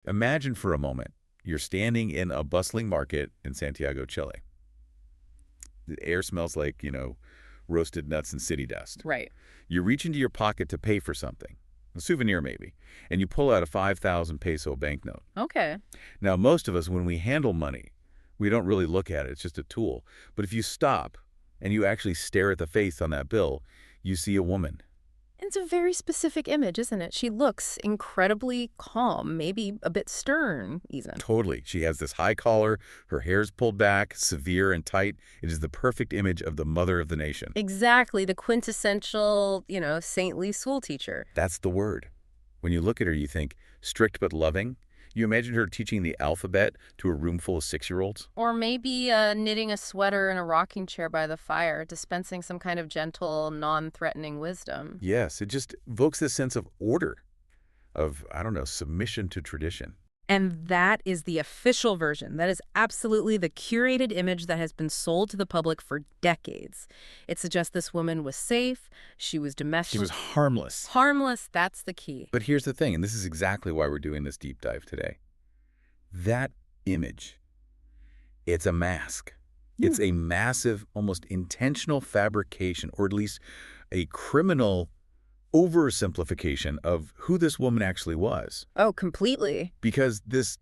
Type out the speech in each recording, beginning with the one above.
Imagine for a moment, you're standing in a bustling market in Santiago, Chile. The air smells like, roasted nuts and city dust. Right. You reach into your pocket to pay for something, a souvenir maybe, and you pull out a 5,000 peso banknote. Okay. Now, most of us, when we handle money, we don't really look at it. It's just a tool. But if you stop and you actually stare at the face on that bill, you see a woman. It's a very specific image, isn't it? She looks incredibly calm, maybe a bit stern, even. Totally. She has this high collar, her hair's pulled back, severe and tight. It is the perfect image of the mother of the nation. Exactly, the quintessential, saintly schoolteacher. That's the word. When you look at her, you think, strict but loving. You imagine her teaching the alphabet to a room full of 6-year-olds? Or maybe knitting a sweater in a rocking chair by the fire, dispensing some kind of gentle, non-threatening wisdom. Yes, it just evokes this sense of order, of, I don't know, submission to tradition. And that is the official version. That is absolutely the curated image that has been sold to the public for decades. It suggests this woman was safe, she was domestic. She was harmless. Harmless, that's the key. But here's the thing, and this is exactly why we're doing this deep dive today. That image, it's a mask. It's a massive, almost intentional fabrication, or at least a criminal oversimplification of who this woman actually was. Oh, completely. Because this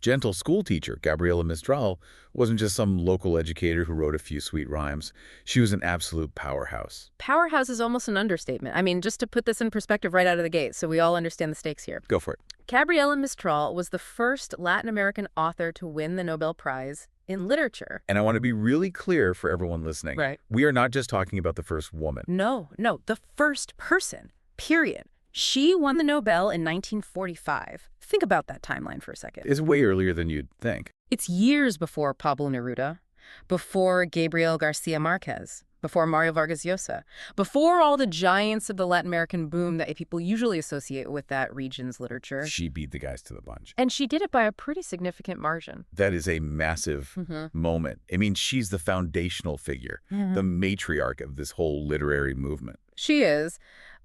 gentle school teacher, Gabriela Mistral, wasn't just some local educator who wrote a few sweet rhymes. She was an absolute powerhouse. Powerhouse is almost an understatement. I mean, just to put this in perspective right out of the gate so we all understand the stakes here. Go for it. Gabriela Mistral was the first Latin American author to win the Nobel Prize in literature. And I want to be really clear for everyone listening. Right. We are not just talking about the first woman. No, the first person, period. She won the Nobel in 1945. Think about that timeline for a second. It's way earlier than you'd think. It's years before Pablo Neruda, before Gabriel Garcia Marquez, before Mario Vargas Llosa, before all the giants of the Latin American boom that people usually associate with that region's literature. She beat the guys to the punch. And she did it by a pretty significant margin. That is a massive moment. I mean, she's the foundational figure, the matriarch of this whole literary movement. She is.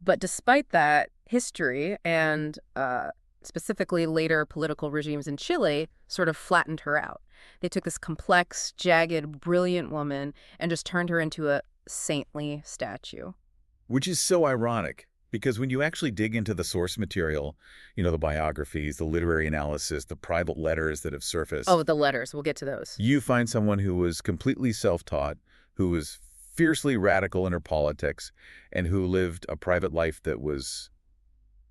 But despite that, history and specifically later political regimes in Chile sort of flattened her out. They took this complex, jagged, brilliant woman and just turned her into a saintly statue. Which is so ironic, because when you actually dig into the source material, the biographies, the literary analysis, the private letters that have surfaced. Oh, the letters. We'll get to those. You find someone who was completely self-taught, who was fiercely radical in her politics, and who lived a private life that was,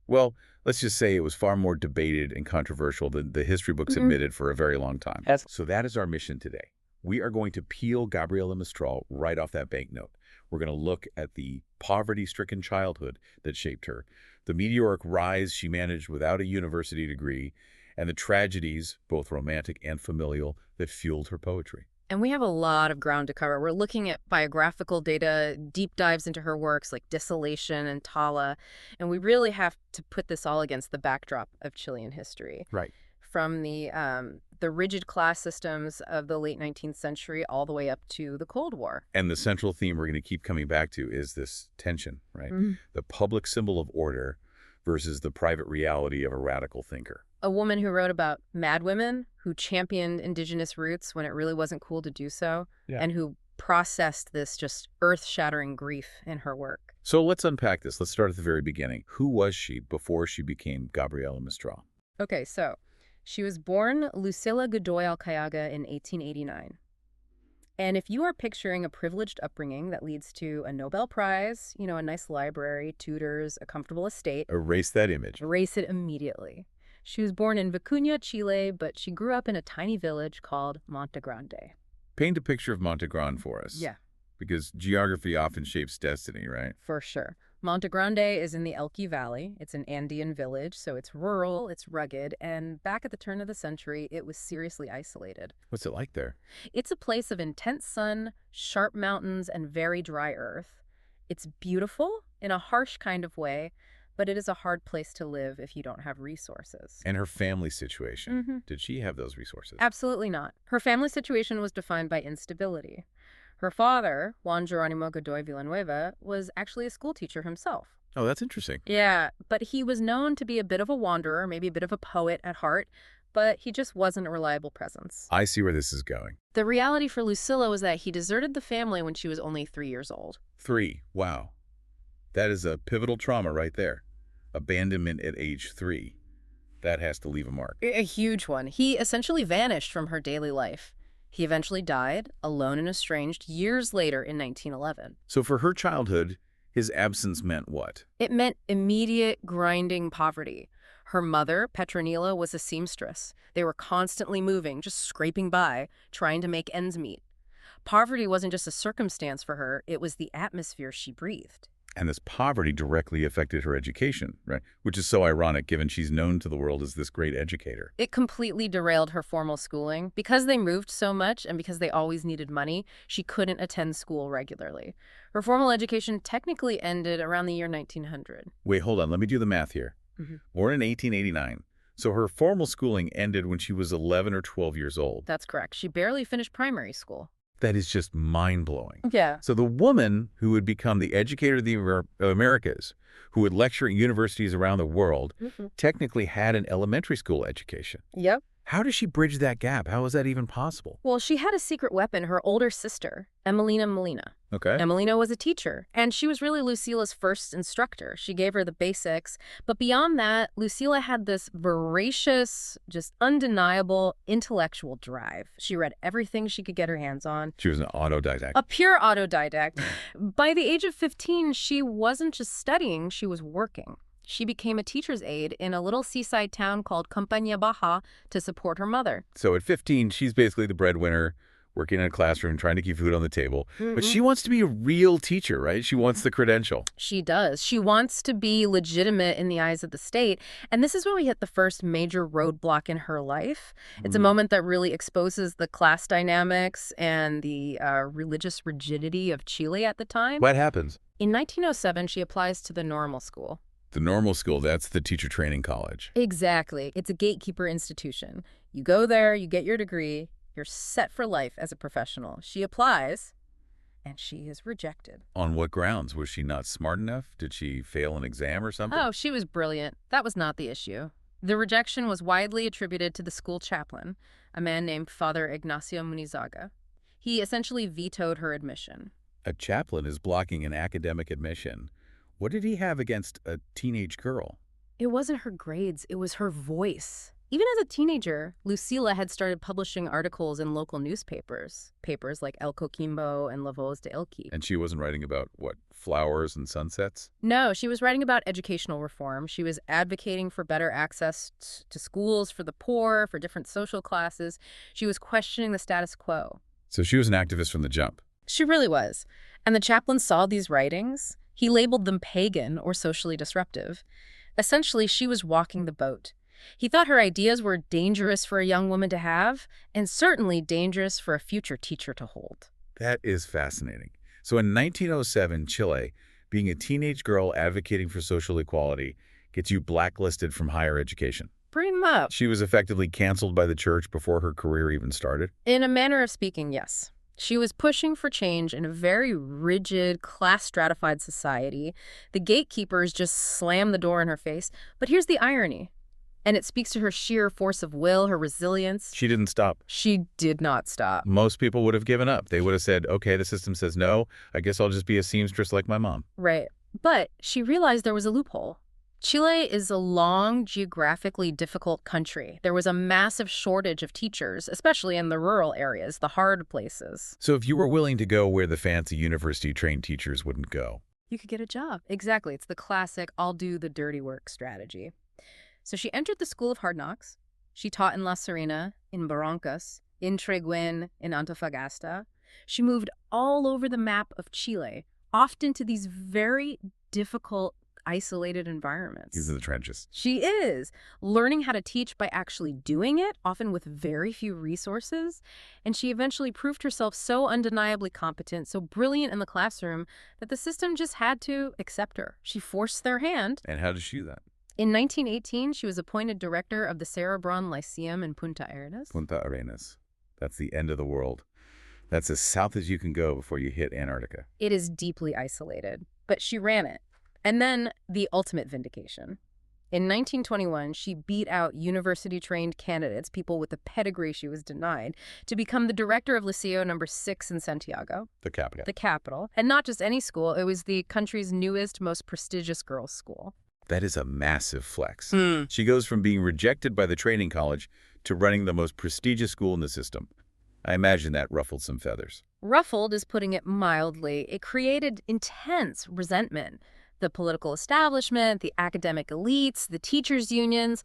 well, let's just say it was far more debated and controversial than the history books admitted for a very long time. So that is our mission today. We are going to peel Gabriela Mistral right off that banknote. We're going to look at the poverty-stricken childhood that shaped her, the meteoric rise she managed without a university degree, and the tragedies, both romantic and familial, that fueled her poetry. And we have a lot of ground to cover. We're looking at biographical data, deep dives into her works like Desolation and Tala, and we really have to put this all against the backdrop of Chilean history. Right. From the rigid class systems of the late 19th century all the way up to the Cold War. And the central theme we're going to keep coming back to is this tension, right? The public symbol of order versus the private reality of a radical thinker. A woman who wrote about mad women, who championed indigenous roots when it really wasn't cool to do so, and who processed this just earth-shattering grief in her work. So let's unpack this. Let's start at the very beginning. Who was she before she became Gabriela Mistral? Okay, so she was born Lucila Godoy Alcayaga in 1889. And if you are picturing a privileged upbringing that leads to a Nobel Prize, a nice library, tutors, a comfortable estate, Erase that image. erase it immediately. She was born in Vicuña, Chile, but she grew up in a tiny village called Montegrande. Paint a picture of Montegrande for us. Yeah. Because geography often shapes destiny, right? For sure. Montegrande is in the Elqui Valley. It's an Andean village, so it's rural, it's rugged, and back at the turn of the century, it was seriously isolated. What's it like there? It's a place of intense sun, sharp mountains, and very dry earth. It's beautiful in a harsh kind of way, but it is a hard place to live if you don't have resources. And her family situation. Did she have those resources? Absolutely not. Her family situation was defined by instability. Her father, Juan Jerónimo Godoy Villanueva, was actually a schoolteacher himself. Oh, that's interesting. Yeah, but he was known to be a bit of a wanderer, maybe a bit of a poet at heart, but he just wasn't a reliable presence. I see where this is going. The reality for Lucila was that he deserted the family when she was only 3 years old. 3. Wow. That is a pivotal trauma right there. Abandonment at age 3. That has to leave a mark. A huge one. He essentially vanished from her daily life. He eventually died, alone and estranged, years later in 1911. So for her childhood, his absence meant what? It meant immediate, grinding poverty. Her mother, Petronila, was a seamstress. They were constantly moving, just scraping by, trying to make ends meet. Poverty wasn't just a circumstance for her, it was the atmosphere she breathed. And this poverty directly affected her education, right? Which is so ironic given she's known to the world as this great educator. It completely derailed her formal schooling. Because they moved so much and because they always needed money, she couldn't attend school regularly. Her formal education technically ended around the year 1900. Wait, hold on. Let me do the math here. Born in 1889. So her formal schooling ended when she was 11 or 12 years old. That's correct. She barely finished primary school. That is just mind-blowing. Yeah. So the woman who would become the educator of the Americas, who would lecture at universities around the world, technically had an elementary school education. Yep. How does she bridge that gap? How is that even possible? Well, she had a secret weapon, her older sister, Emelina Molina. Okay. Emelina was a teacher, and she was really Lucila's first instructor. She gave her the basics. But beyond that, Lucila had this voracious, just undeniable intellectual drive. She read everything she could get her hands on. She was an autodidact. A pure autodidact. By the age of 15, she wasn't just studying, she was working. She became a teacher's aide in a little seaside town called Campaña Baja to support her mother. So at 15, she's basically the breadwinner, working in a classroom, trying to keep food on the table. But she wants to be a real teacher, right? She wants the credential. She does. She wants to be legitimate in the eyes of the state. And this is when we hit the first major roadblock in her life. It's a moment that really exposes the class dynamics and the religious rigidity of Chile at the time. What happens? In 1907, she applies to the normal school. The normal school, that's the teacher training college. Exactly. It's a gatekeeper institution. You go there, you get your degree, you're set for life as a professional. She applies, and she is rejected. On what grounds? Was she not smart enough? Did she fail an exam or something? Oh, she was brilliant. That was not the issue. The rejection was widely attributed to the school chaplain, a man named Father Ignacio Munizaga. He essentially vetoed her admission. A chaplain is blocking an academic admission. What did he have against a teenage girl? It wasn't her grades, it was her voice. Even as a teenager, Lucila had started publishing articles in local newspapers, papers like El Coquimbo and La Voz de Elqui. And she wasn't writing about, what, flowers and sunsets? No, she was writing about educational reform. She was advocating for better access to schools for the poor, for different social classes. She was questioning the status quo. So she was an activist from the jump. She really was. And the chaplain saw these writings. He labeled them pagan or socially disruptive. Essentially, she was walking the boat. He thought her ideas were dangerous for a young woman to have, and certainly dangerous for a future teacher to hold. That is fascinating. So in 1907, Chile, being a teenage girl advocating for social equality gets you blacklisted from higher education. Pretty much. She was effectively canceled by the church before her career even started? In a manner of speaking, yes. She was pushing for change in a very rigid, class-stratified society. The gatekeepers just slammed the door in her face. But here's the irony, and it speaks to her sheer force of will, her resilience. She didn't stop. She did not stop. Most people would have given up. They would have said, okay, the system says no. I guess I'll just be a seamstress like my mom. Right. But she realized there was a loophole. Chile is a long, geographically difficult country. There was a massive shortage of teachers, especially in the rural areas, the hard places. So if you were willing to go where the fancy university-trained teachers wouldn't go, you could get a job. Exactly. It's the classic, I'll do the dirty work strategy. So she entered the School of Hard Knocks. She taught in La Serena, in Barrancas, in Treguén, in Antofagasta. She moved all over the map of Chile, often to these very difficult, isolated environments. these are the trenches. She is learning how to teach by actually doing it, often with very few resources. And she eventually proved herself so undeniably competent, so brilliant in the classroom, that the system just had to accept her. She forced their hand. And how did she do that? In 1918, she was appointed director of the Cerebron Lyceum in Punta Arenas. Punta Arenas. That's the end of the world. That's as south as you can go before you hit Antarctica. It is deeply isolated, but she ran it. And then the ultimate vindication. In 1921, she beat out university-trained candidates, people with the pedigree she was denied, to become the director of Liceo number 6 in Santiago. The capital. The capital. And not just any school, it was the country's newest, most prestigious girls' school. That is a massive flex. Hmm. She goes from being rejected by the training college to running the most prestigious school in the system. I imagine that ruffled some feathers. Ruffled is putting it mildly. It created intense resentment. The political establishment, the academic elites, the teachers' unions,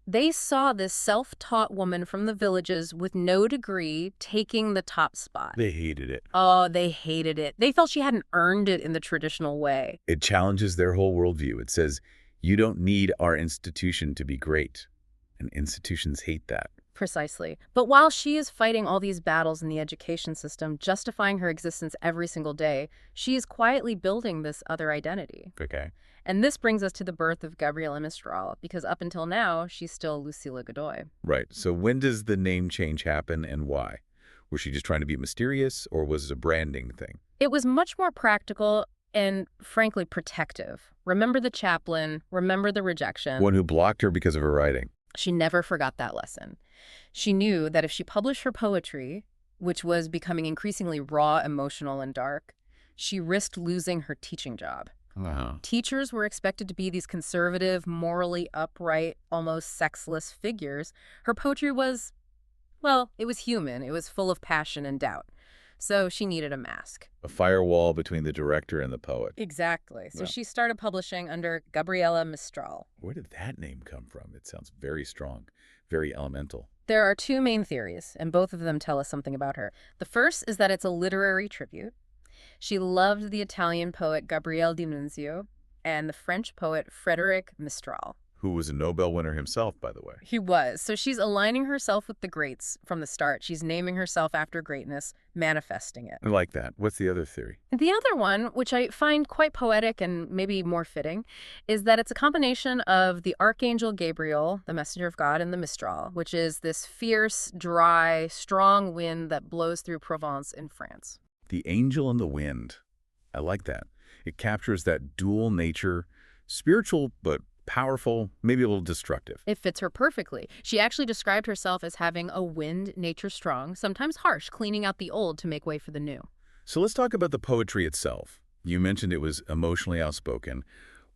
they saw this self-taught woman from the villages with no degree taking the top spot. They hated it. Oh, they hated it. They felt she hadn't earned it in the traditional way. It challenges their whole worldview. It says, you don't need our institution to be great. And institutions hate that. Precisely. But while she is fighting all these battles in the education system, justifying her existence every single day, she is quietly building this other identity. Okay. And this brings us to the birth of Gabriela Mistral, because up until now, she's still Lucila Godoy. Right. So when does the name change happen and why? Was she just trying to be mysterious, or was it a branding thing? It was much more practical and, frankly, protective. Remember the chaplain, remember the rejection. One who blocked her because of her writing. She never forgot that lesson. She knew that if she published her poetry, which was becoming increasingly raw, emotional, and dark, she risked losing her teaching job. Wow. Teachers were expected to be these conservative, morally upright, almost sexless figures. Her poetry was, well, it was human. It was full of passion and doubt. So she needed a mask. A firewall between the director and the poet. Exactly. So Yeah. she started publishing under Gabriela Mistral. Where did that name come from? It sounds very strong, very elemental. There are two main theories, and both of them tell us something about her. The first is that it's a literary tribute. She loved the Italian poet Gabriele D'Annunzio and the French poet Frédéric Mistral. Who was a Nobel winner himself, by the way. He was. So she's aligning herself with the greats from the start. She's naming herself after greatness, manifesting it. I like that. What's the other theory? The other one, which I find quite poetic and maybe more fitting, is that it's a combination of the Archangel Gabriel, the messenger of God, and the Mistral, which is this fierce, dry, strong wind that blows through Provence in France. The angel and the wind. I like that. It captures that dual nature, spiritual but powerful, maybe a little destructive. It fits her perfectly. She actually described herself as having a wind, nature strong, sometimes harsh, cleaning out the old to make way for the new. So let's talk about the poetry itself. You mentioned it was emotionally outspoken.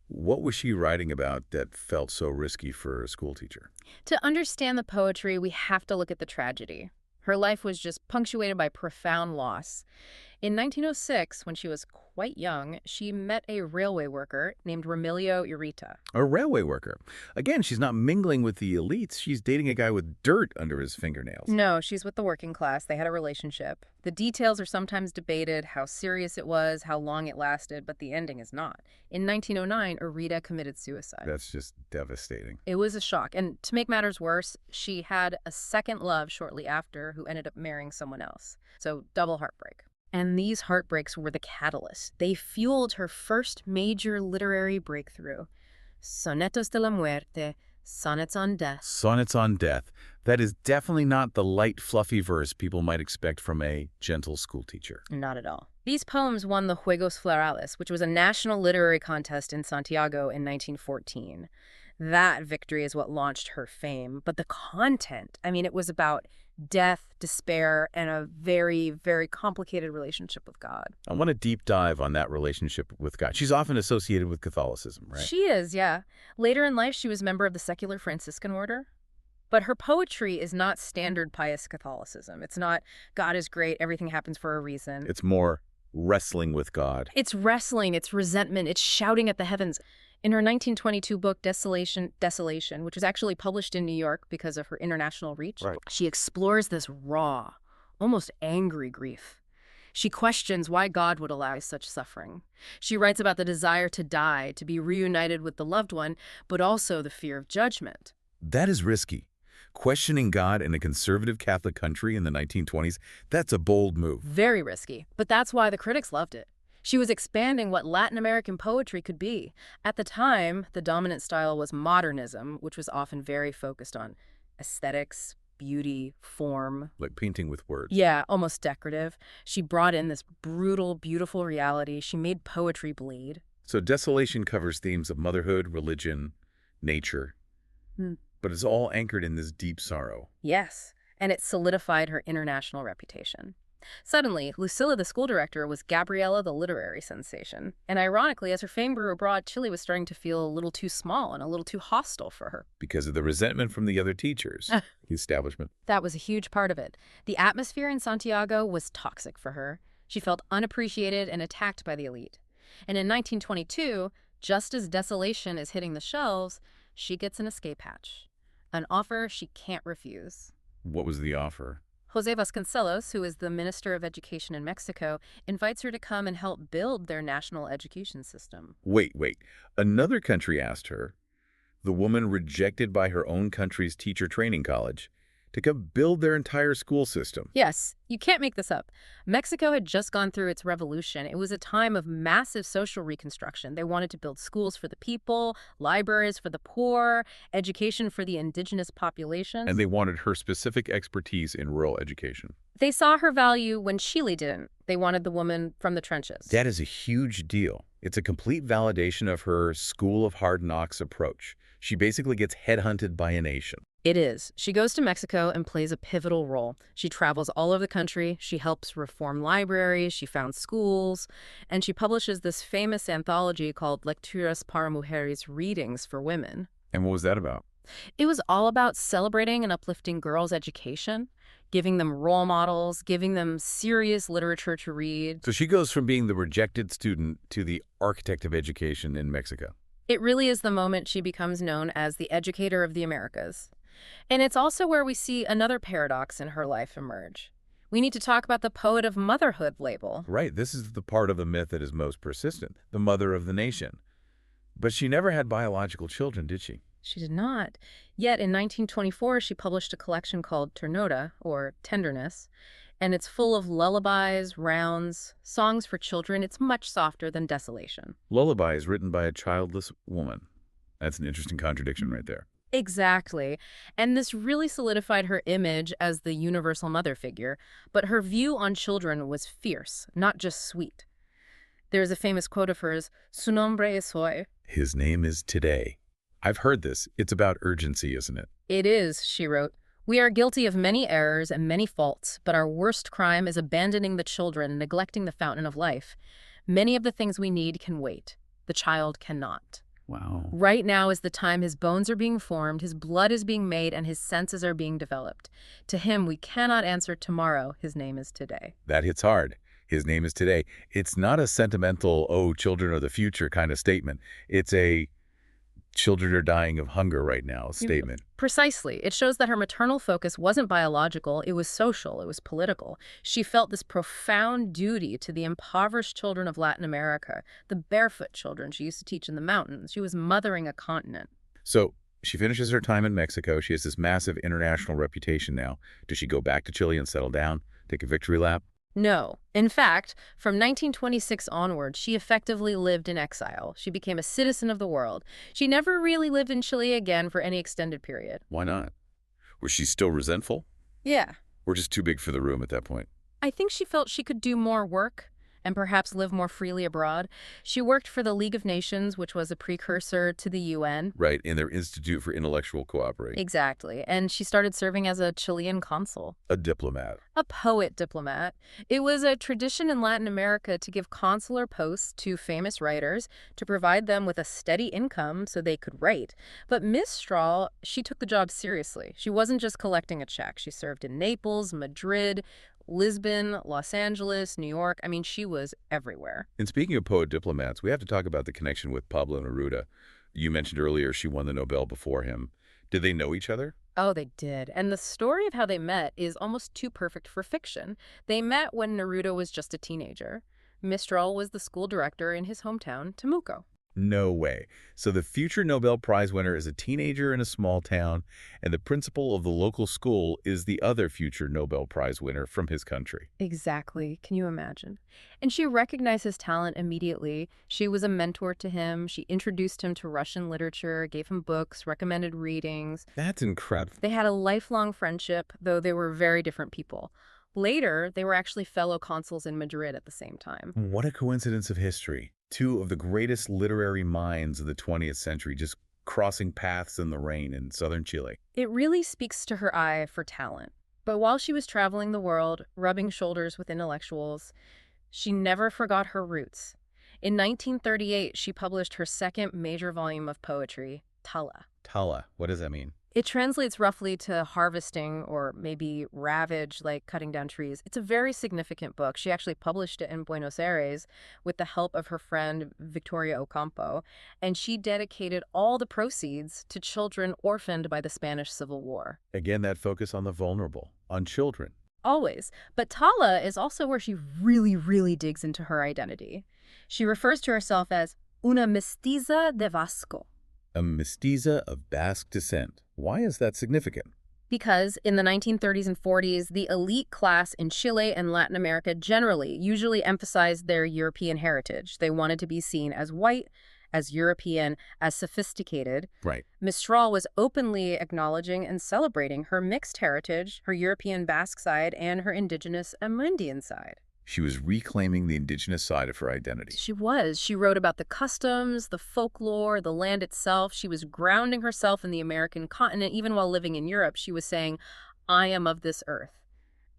What was she writing about that felt so risky for a schoolteacher? To understand the poetry, we have to look at the tragedy. Her life was just punctuated by profound loss. In 1906, when she was quite young, she met a railway worker named Remilio Ureta. A railway worker. Again, she's not mingling with the elites. She's dating a guy with dirt under his fingernails. No, she's with the working class. They had a relationship. The details are sometimes debated, how serious it was, how long it lasted, but the ending is not. In 1909, Ureta committed suicide. That's just devastating. It was a shock. And to make matters worse, she had a second love shortly after who ended up marrying someone else. So double heartbreak. And these heartbreaks were the catalyst. They fueled her first major literary breakthrough. Sonetos de la muerte, sonnets on death. Sonnets on death. That is definitely not the light, fluffy verse people might expect from a gentle schoolteacher. Not at all. These poems won the Juegos Florales, which was a national literary contest in Santiago in 1914. That victory is what launched her fame. But the content, I mean, it was about death, despair, and a very, very complicated relationship with God. I want to deep dive on that relationship with God. She's often associated with Catholicism, right? She is, yeah. Later in life, she was a member of the secular Franciscan order. But her poetry is not standard pious Catholicism. It's not, God is great, everything happens for a reason. It's more wrestling with God. It's wrestling, it's resentment, it's shouting at the heavens. In her 1922 book, Desolation, which was actually published in New York because of her international reach, Right. She explores this raw, almost angry grief. She questions why God would allow such suffering. She writes about the desire to die, to be reunited with the loved one, but also the fear of judgment. That is risky. Questioning God in a conservative Catholic country in the 1920s, that's a bold move. Very risky, but that's why the critics loved it. She was expanding what Latin American poetry could be. At the time, the dominant style was modernism, which was often very focused on aesthetics, beauty, form. Like painting with words. Yeah, almost decorative. She brought in this brutal, beautiful reality. She made poetry bleed. So desolation covers themes of motherhood, religion, nature, Hmm. but it's all anchored in this deep sorrow. Yes, and it solidified her international reputation. Suddenly, Lucila, the school director, was Gabriela, the literary sensation. And ironically, as her fame grew abroad, Chile was starting to feel a little too small and a little too hostile for her. Because of the resentment from the other teachers, the establishment. That was a huge part of it. The atmosphere in Santiago was toxic for her. She felt unappreciated and attacked by the elite. And in 1922, just as desolation is hitting the shelves, she gets an escape hatch, an offer she can't refuse. What was the offer? Jose Vasconcelos, who is the Minister of Education in Mexico, invites her to come and help build their national education system. Wait. Another country asked her, the woman rejected by her own country's teacher training college, to come build their entire school system. Yes, you can't make this up. Mexico had just gone through its revolution. It was a time of massive social reconstruction. They wanted to build schools for the people, libraries for the poor, education for the indigenous populations. And they wanted her specific expertise in rural education. They saw her value when Chile didn't. They wanted the woman from the trenches. That is a huge deal. It's a complete validation of her school of hard knocks approach. She basically gets headhunted by a nation. It is. She goes to Mexico and plays a pivotal role. She travels all over the country. She helps reform libraries. She founds schools. And she publishes this famous anthology called Lecturas para Mujeres, Readings for Women. And what was that about? It was all about celebrating and uplifting girls' education, giving them role models, giving them serious literature to read. So she goes from being the rejected student to the architect of education in Mexico. It really is the moment she becomes known as the educator of the Americas. And it's also where we see another paradox in her life emerge. We need to talk about the poet of motherhood label. Right, this is the part of the myth that is most persistent, the mother of the nation. But she never had biological children, did she? She did not. Yet in 1924, she published a collection called Ternura, or Tenderness, and it's full of lullabies, rounds, songs for children. It's much softer than Desolation. Lullaby is written by a childless woman. That's an interesting contradiction right there. Exactly. And this really solidified her image as the universal mother figure, but her view on children was fierce, not just sweet. There's a famous quote of hers, "Su nombre es hoy." His name is today. I've heard this. It's about urgency, isn't it? It is, she wrote. We are guilty of many errors and many faults, but our worst crime is abandoning the children and neglecting the fountain of life. Many of the things we need can wait. The child cannot. Wow. Right now is the time his bones are being formed, his blood is being made, and his senses are being developed. To him, we cannot answer tomorrow. His name is today. That hits hard. His name is today. It's not a sentimental, oh, children are the future kind of statement. It's a children are dying of hunger right now statement. Precisely. It shows that her maternal focus wasn't biological, it was social, it was political. She felt this profound duty to the impoverished children of Latin America, the barefoot children she used to teach in the mountains. She was mothering a continent. So she finishes her time in Mexico. She has this massive international reputation now. Does she go back to Chile and settle down, take a victory lap? No. In fact, from 1926 onward, she effectively lived in exile. She became a citizen of the world. She never really lived in Chile again for any extended period. Why not? Was she still resentful? Yeah. Or just too big for the room at that point? I think she felt she could do more work and perhaps live more freely abroad. She worked for the League of Nations, which was a precursor to the UN. Right, in their Institute for Intellectual Cooperation. Exactly. And she started serving as a Chilean consul. A diplomat. A poet diplomat. It was a tradition in Latin America to give consular posts to famous writers to provide them with a steady income so they could write. But Mistral, she took the job seriously. She wasn't just collecting a check. She served in Naples, Madrid, Lisbon, Los Angeles, New York. I mean, she was everywhere. And speaking of poet diplomats, we have to talk about the connection with Pablo Neruda. You mentioned earlier she won the Nobel before him. Did they know each other? Oh, they did. And the story of how they met is almost too perfect for fiction. They met when Neruda was just a teenager. Mistral was the school director in his hometown, Temuco. No way. So the future Nobel Prize winner is a teenager in a small town, and the principal of the local school is the other future Nobel Prize winner from his country. Exactly. Can you imagine? And she recognized his talent immediately. She was a mentor to him. She introduced him to Russian literature, gave him books, recommended readings. That's incredible. They had a lifelong friendship, though they were very different people. Later, they were actually fellow consuls in Madrid at the same time. What a coincidence of history. Two of the greatest literary minds of the 20th century just crossing paths in the rain in southern Chile. It really speaks to her eye for talent. But while she was traveling the world, rubbing shoulders with intellectuals, she never forgot her roots. In 1938, she published her second major volume of poetry, Tala. Tala, what does that mean? It translates roughly to harvesting or maybe ravage, like cutting down trees. It's a very significant book. She actually published it in Buenos Aires with the help of her friend Victoria Ocampo, and she dedicated all the proceeds to children orphaned by the Spanish Civil War. Again, that focus on the vulnerable, on children. Always. But Tala is also where she really digs into her identity. She refers to herself as una mestiza de Vasco. A mestiza of Basque descent. Why is that significant? Because in the 1930s and 40s, the elite class in Chile and Latin America usually emphasized their European heritage. They wanted to be seen as white, as European, as sophisticated. Right. Mistral was openly acknowledging and celebrating her mixed heritage, her European Basque side, and her indigenous Andean side. She was reclaiming the indigenous side of her identity. She was. She wrote about the customs, the folklore, the land itself. She was grounding herself in the American continent. Even while living in Europe, she was saying, I am of this earth.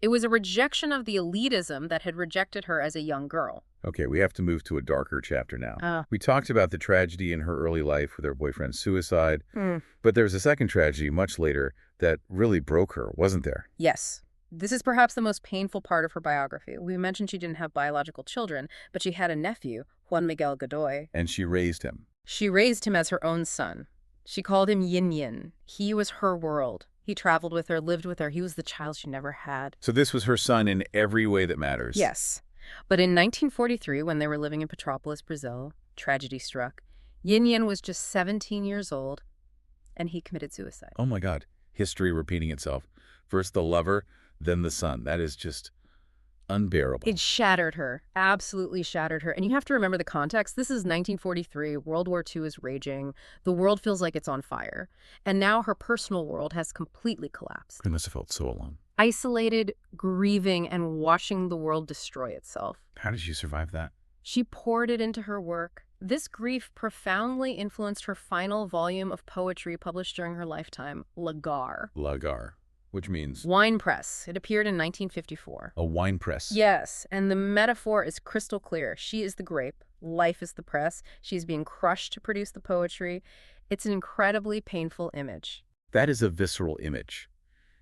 It was a rejection of the elitism that had rejected her as a young girl. Okay, we have to move to a darker chapter now. We talked about the tragedy in her early life with her boyfriend's suicide, but there was a second tragedy much later that really broke her, wasn't there? Yes. This is perhaps the most painful part of her biography. We mentioned she didn't have biological children, but she had a nephew, Juan Miguel Godoy. And she raised him. She raised him as her own son. She called him Yin Yin. He was her world. He traveled with her, lived with her. He was the child she never had. So this was her son in every way that matters. Yes. But in 1943, when they were living in Petrópolis, Brazil, tragedy struck. Yin Yin was just 17 years old, and he committed suicide. Oh my God. History repeating itself. First the lover, then the son. That is just unbearable. It shattered her, absolutely shattered her. And you have to remember the context. This is 1943. World War II is raging. The world feels like it's on fire. And now her personal world has completely collapsed. It must have felt so alone. Isolated, grieving, and watching the world destroy itself. How did she survive that? She poured it into her work. This grief profoundly influenced her final volume of poetry published during her lifetime, Lagar. Lagar. Which means? Wine press. It appeared in 1954. A wine press. Yes, and the metaphor is crystal clear. She is the grape. Life is the press. She's being crushed to produce the poetry. It's an incredibly painful image. That is a visceral image.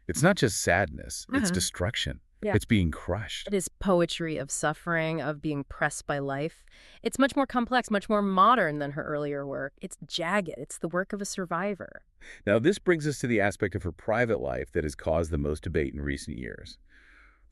It's not just sadness. It's destruction. Yeah. It's being crushed. It is poetry of suffering, of being pressed by life. It's much more complex, much more modern than her earlier work. It's jagged. It's the work of a survivor. Now, this brings us to the aspect of her private life that has caused the most debate in recent years.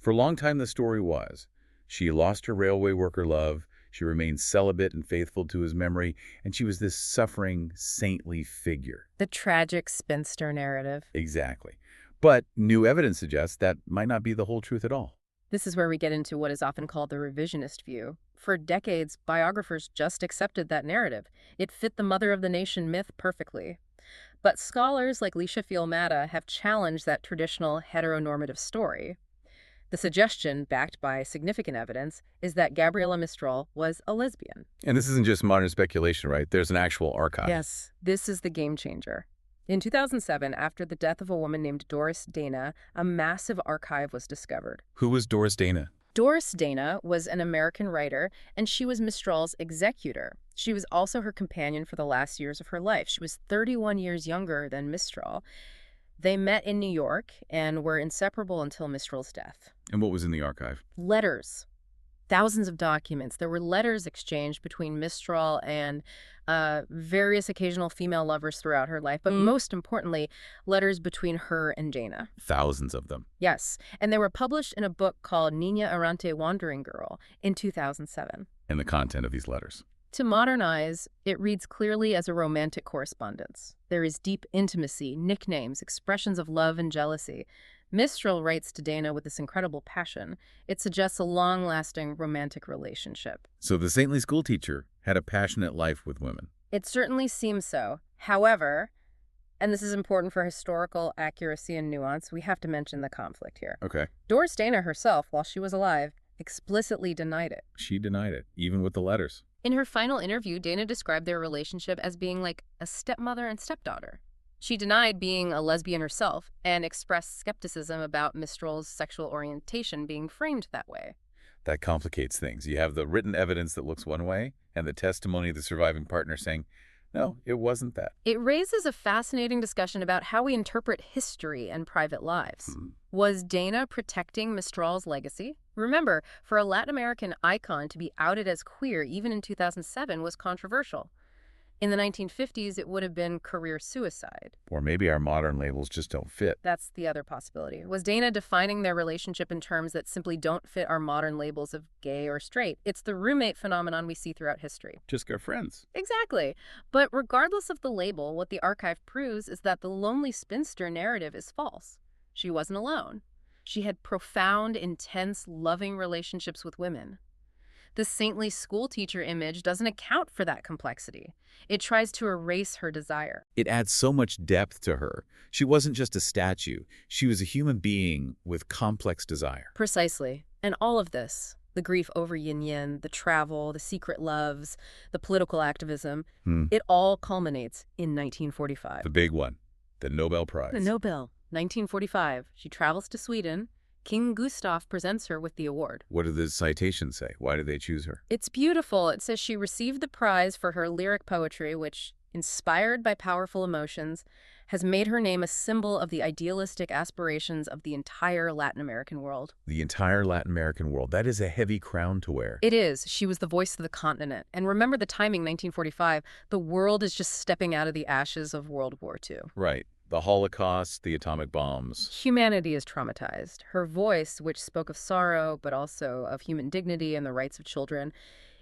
For a long time, the story was she lost her railway worker love, she remained celibate and faithful to his memory, and she was this suffering, saintly figure. The tragic spinster narrative. Exactly. But new evidence suggests that might not be the whole truth at all. This is where we get into what is often called the revisionist view. For decades, biographers just accepted that narrative. It fit the mother of the nation myth perfectly. But scholars like Licia Fialmata have challenged that traditional heteronormative story. The suggestion, backed by significant evidence, is that Gabriela Mistral was a lesbian. And this isn't just modern speculation, right? There's an actual archive. Yes, this is the game changer. In 2007, after the death of a woman named Doris Dana, a massive archive was discovered. Who was Doris Dana? Doris Dana was an American writer, and she was Mistral's executor. She was also her companion for the last years of her life. She was 31 years younger than Mistral. They met in New York and were inseparable until Mistral's death. And what was in the archive? Letters. Thousands of documents. There were letters exchanged between Mistral and various occasional female lovers throughout her life, but most importantly, letters between her and Dana. Thousands of them. Yes, and they were published in a book called Niña Errante Wandering Girl in 2007. And the content of these letters. To modernize, it reads clearly as a romantic correspondence. There is deep intimacy, nicknames, expressions of love and jealousy. Mistral writes to Dana with this incredible passion. It suggests a long-lasting romantic relationship. So the saintly schoolteacher had a passionate life with women. It certainly seems so. However, and this is important for historical accuracy and nuance, we have to mention the conflict here. Okay. Doris Dana herself, while she was alive, explicitly denied it. She denied it, even with the letters. In her final interview, Dana described their relationship as being like a stepmother and stepdaughter. She denied being a lesbian herself and expressed skepticism about Mistral's sexual orientation being framed that way. That complicates things. You have the written evidence that looks one way and the testimony of the surviving partner saying, no, it wasn't that. It raises a fascinating discussion about how we interpret history and private lives. Was Dana protecting Mistral's legacy? Remember, for a Latin American icon to be outed as queer even in 2007 was controversial. In the 1950s, it would have been career suicide. Or maybe our modern labels just don't fit. That's the other possibility. Was Dana defining their relationship in terms that simply don't fit our modern labels of gay or straight? It's the roommate phenomenon we see throughout history. Just good friends. Exactly. But regardless of the label, what the archive proves is that the lonely spinster narrative is false. She wasn't alone. She had profound, intense, loving relationships with women. The saintly schoolteacher image doesn't account for that complexity. It tries to erase her desire. It adds so much depth to her. She wasn't just a statue. She was a human being with complex desire. Precisely. And all of this, the grief over Yin Yin, the travel, the secret loves, the political activism, it all culminates in 1945. The big one, the Nobel Prize. The Nobel, 1945. She travels to Sweden. King Gustav presents her with the award. What do the citations say? Why did they choose her? It's beautiful. It says she received the prize for her lyric poetry, which, inspired by powerful emotions, has made her name a symbol of the idealistic aspirations of the entire Latin American world. The entire Latin American world. That is a heavy crown to wear. It is. She was the voice of the continent. And remember the timing, 1945. The world is just stepping out of the ashes of World War II. Right. The Holocaust, the atomic bombs. Humanity is traumatized. Her voice, which spoke of sorrow, but also of human dignity and the rights of children,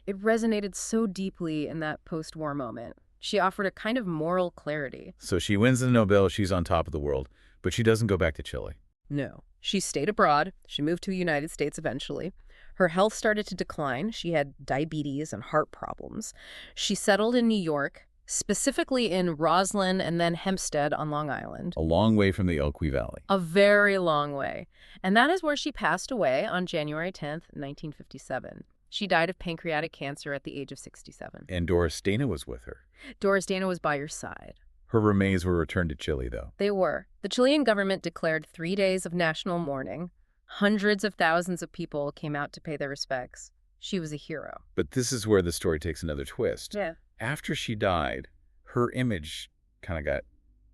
it resonated so deeply in that post-war moment. She offered a kind of moral clarity. So she wins the Nobel, she's on top of the world, but she doesn't go back to Chile. No. She stayed abroad. She moved to the United States eventually. Her health started to decline. She had diabetes and heart problems. She settled in New York, specifically in Roslyn and then Hempstead on Long Island. A long way from the Elqui Valley. A very long way. And that is where she passed away on January 10th, 1957. She died of pancreatic cancer at the age of 67. And Doris Dana was with her. Doris Dana was by your side. Her remains were returned to Chile, though. They were. The Chilean government declared 3 days of national mourning. Hundreds of thousands of people came out to pay their respects. She was a hero. But this is where the story takes another twist. Yeah. After she died, her image kind of got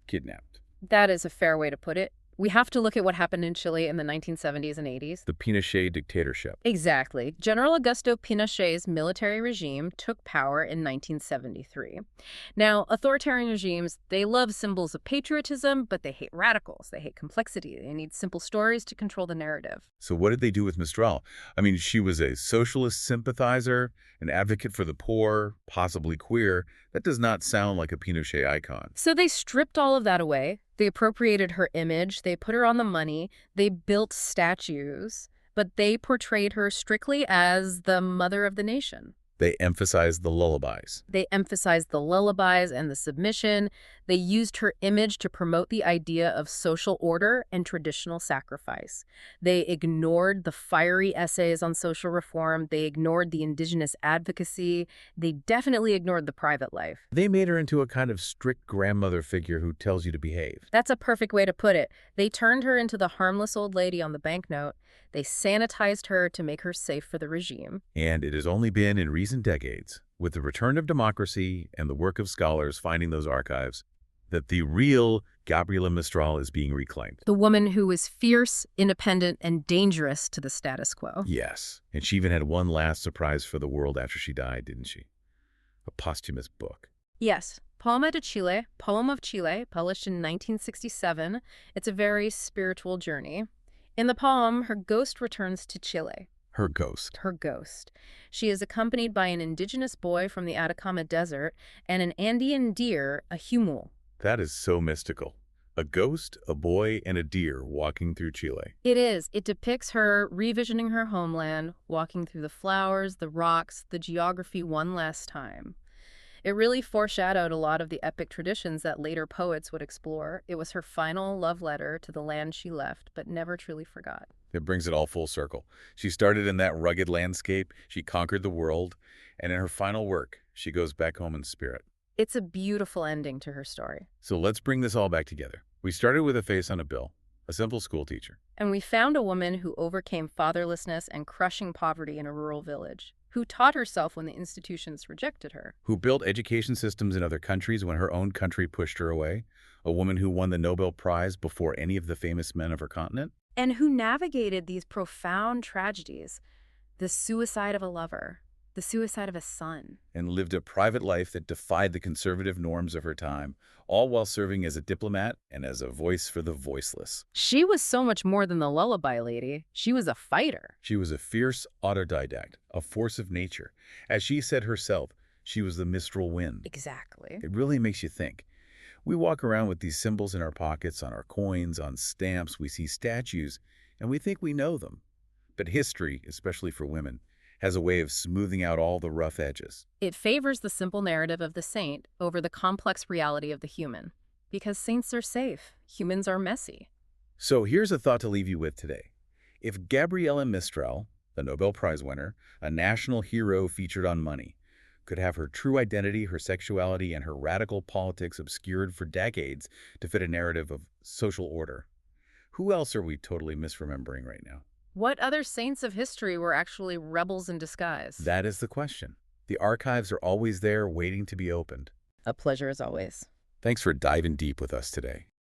kidnapped. That is a fair way to put it. We have to look at what happened in Chile in the 1970s and 80s. The Pinochet dictatorship. Exactly. General Augusto Pinochet's military regime took power in 1973. Now, authoritarian regimes, they love symbols of patriotism, but they hate radicals. They hate complexity. They need simple stories to control the narrative. So what did they do with Mistral? I mean, she was a socialist sympathizer, an advocate for the poor, possibly queer. That does not sound like a Pinochet icon. So they stripped all of that away. They appropriated her image. They put her on the money. They built statues, but they portrayed her strictly as the mother of the nation. They emphasized the lullabies. They emphasized the lullabies and the submission. They used her image to promote the idea of social order and traditional sacrifice. They ignored the fiery essays on social reform. They ignored the indigenous advocacy. They definitely ignored the private life. They made her into a kind of strict grandmother figure who tells you to behave. That's a perfect way to put it. They turned her into the harmless old lady on the banknote. They sanitized her to make her safe for the regime. And it has only been in recent decades, with the return of democracy and the work of scholars finding those archives, that the real Gabriela Mistral is being reclaimed. The woman who was fierce, independent, and dangerous to the status quo. Yes, and she even had one last surprise for the world after she died, didn't she? A posthumous book. Yes. Poema de Chile, Poem of Chile, published in 1967. It's a very spiritual journey. In the poem, her ghost returns to Chile. Her ghost. Her ghost. She is accompanied by an indigenous boy from the Atacama Desert and an Andean deer, a huemul. That is so mystical. A ghost, a boy, and a deer walking through Chile. It is. It depicts her revisioning her homeland, walking through the flowers, the rocks, the geography one last time. It really foreshadowed a lot of the epic traditions that later poets would explore. It was her final love letter to the land she left, but never truly forgot. It brings it all full circle. She started in that rugged landscape, she conquered the world, and in her final work, she goes back home in spirit. It's a beautiful ending to her story. So let's bring this all back together. We started with a face on a bill, a simple schoolteacher, And we found a woman who overcame fatherlessness and crushing poverty in a rural village, who taught herself when the institutions rejected her. who built education systems in other countries when her own country pushed her away, a woman who won the Nobel Prize before any of the famous men of her continent. And who navigated these profound tragedies, the suicide of a lover, the suicide of a son. And lived a private life that defied the conservative norms of her time, all while serving as a diplomat and as a voice for the voiceless. She was so much more than the lullaby lady. She was a fighter. She was a fierce autodidact, a force of nature. As she said herself, she was the Mistral wind. Exactly. It really makes you think. We walk around with these symbols in our pockets, on our coins, on stamps, we see statues, and we think we know them. But history, especially for women, has a way of smoothing out all the rough edges. It favors the simple narrative of the saint over the complex reality of the human. Because saints are safe, humans are messy. So here's a thought to leave you with today. If Gabriela Mistral, the Nobel Prize winner, a national hero featured on Money, could have her true identity, her sexuality, and her radical politics obscured for decades to fit a narrative of social order, who else are we totally misremembering right now? What other saints of history were actually rebels in disguise? That is the question. The archives are always there waiting to be opened. A pleasure as always. Thanks for diving deep with us today.